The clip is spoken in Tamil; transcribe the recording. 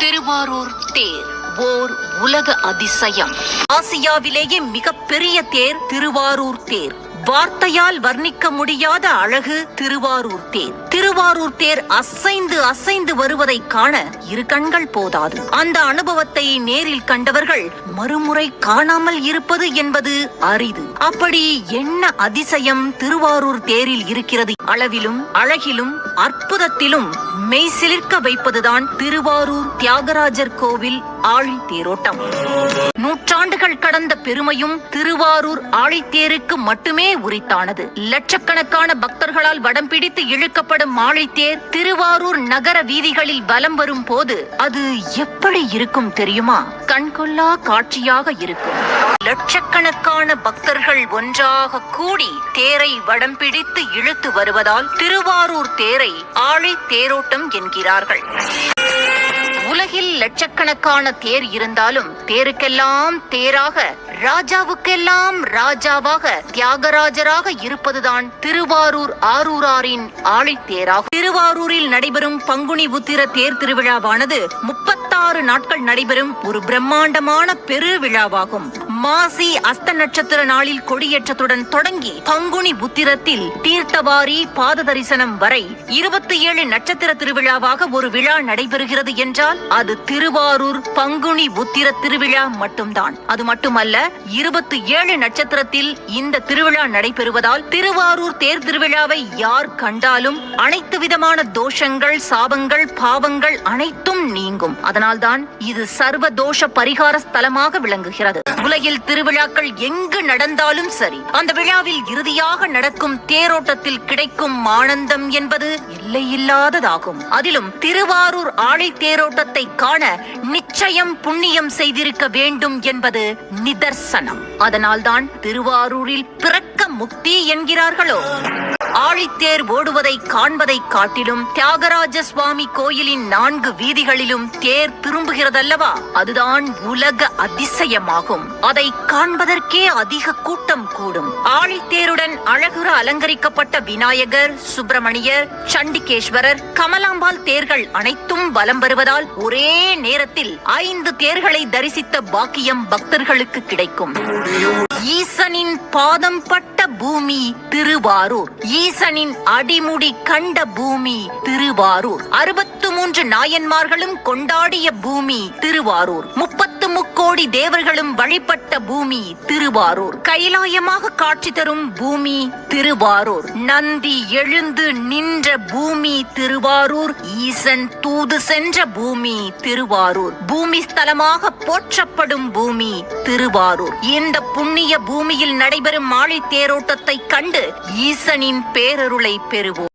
திருவாரூர் தேர் ஓர் உலக அதிசயம். ஆசியாவிலேயே மிகப்பெரிய தேர் திருவாரூர் தேர். வார்த்தையால் வர்ணிக்க முடியாத அழகு திருவாரூர் தேர். திருவாரூர் தேர் அசைந்து அசைந்து வருவதை காண இரு கண்கள் போதாது. அந்த அனுபவத்தை நேரில் கண்டவர்கள் மறுமுறை காணாமல் இருப்பது என்பது அரிது. அப்படி என்ன அதிசயம் திருவாரூர் தேரில் இருக்கிறது? அளவிலும் அழகிலும் அற்புதத்திலும் மெய் சிலிர்க்க வைப்பதுதான் திருவாரூர் தியாகராஜர் கோவில் ஆழி தேரோட்டம். நூற்றாண்டுகள் கடந்த பெருமையும் திருவாரூர் ஆழித்தேருக்கு மட்டுமே உரித்தானது. லட்சக்கணக்கான பக்தர்களால் வடம் பிடித்து இழுக்கப்படும் ஆழித்தேர் திருவாரூர் நகர வீதிகளில் வலம் வரும் போது அது எப்படி இருக்கும் தெரியுமா? கண்கொள்ளா காட்சியாக இருக்கும். லட்சக்கணக்கான பக்தர்கள் ஒன்றாக கூடி தேரை வடம் பிடித்து இழுத்து வருவதால் திருவாரூர் தேரை ஆழி தேரோட்டம் என்கிறார்கள். உலகில் லட்சக்கணக்கான தேர் இருந்தாலும் தேருக்கெல்லாம் தேராக, ராஜாவுக்கெல்லாம் ராஜாவாக, தியாகராஜராக இருப்பதுதான் திருவாரூர் ஆரூராரின் ஆழித்தேராகும். திருவாரூரில் நடைபெறும் பங்குனி உத்திர தேர் திருவிழாவானது 36 நாட்கள் நடைபெறும் ஒரு பிரம்மாண்டமான பெருவிழாவாகும். மாசி அஸ்த நட்சத்திர நாளில் கொடியேற்றத்துடன் தொடங்கி பங்குனி உத்திரத்தில் தீர்த்தவாரி பாத தரிசனம் வரை 27 நட்சத்திர திருவிழாவாக ஒரு விழா நடைபெறுகிறது என்றால் அது திருவாரூர் பங்குனி உத்திர திருவிழா மட்டும்தான். அது மட்டுமல்ல, 27 நட்சத்திரத்தில் இந்த திருவிழா நடைபெறுவதால் திருவாரூர் தேர் திருவிழாவை யார் கண்டாலும் அனைத்து விதமான தோஷங்கள், சாபங்கள், பாவங்கள் அனைத்தும் நீங்கும். அதனால்தான் இது சர்வ தோஷ பரிகார ஸ்தலமாக விளங்குகிறது. உலகில் திருவிழாக்கள் எங்கு நடந்தாலும் சரி, அந்த விழாவில் இறுதியாக நடக்கும் தேரோட்டத்தில் கிடைக்கும் ஆனந்தம் என்பது எல்லையில்லாததாகும். அதிலும் திருவாரூர் ஆழி தேரோட்டத்தை காண நிச்சயம் புண்ணியம் செய்திருக்க வேண்டும் என்பது நிதர்சனம். அதனால்தான் திருவாரூரில் பிறக்க முக்தி என்கிறார்களோ. ஆழித்தேர் ஓடுவதை காண்பதை காட்டிலும் தியாகராஜ சுவாமி கோயிலின் 4 வீதிகளிலும் தேர் திரும்புகிறதல்லவா, அதுதான் உலக அதிசயமாகும். அதை காண்பதற்கே அதிக கூட்டம் கூடும். ஆழித்தேருடன் அழகுற அலங்கரிக்கப்பட்ட விநாயகர், சுப்பிரமணியர், சண்டிகேஸ்வரர், கமலாம்பாள் தேர்கள் அனைத்தும் வலம் வருவதால் ஒரே நேரத்தில் 5 தேர்களை தரிசித்த பாக்கியம் பக்தர்களுக்கு கிடைக்கும். ஈசனின் பாதம் பட்ட பூமி திருவாரூர். ஈசனின் அடிமுடி கண்ட பூமி திருவாரூர். 63 நாயன்மார்களும் கொண்டாடிய பூமி திருவாரூர். 33 கோடி தேவர்களும் வழிபட்ட பூமி திருவாரூர். கைலாயமாக காட்சி தரும் பூமி திருவாரூர். நந்தி எழுந்து நின்ற பூமி திருவாரூர். ஈசன் தூது சென்ற பூமி திருவாரூர். பூமி ஸ்தலமாக போற்றப்படும் பூமி திருவாரூர். இந்த புண்ணிய பூமியில் நடைபெறும் ஆழி தேரோட்டத்தை கண்டு ஈசனின் பேரருளை பெறுவோம்.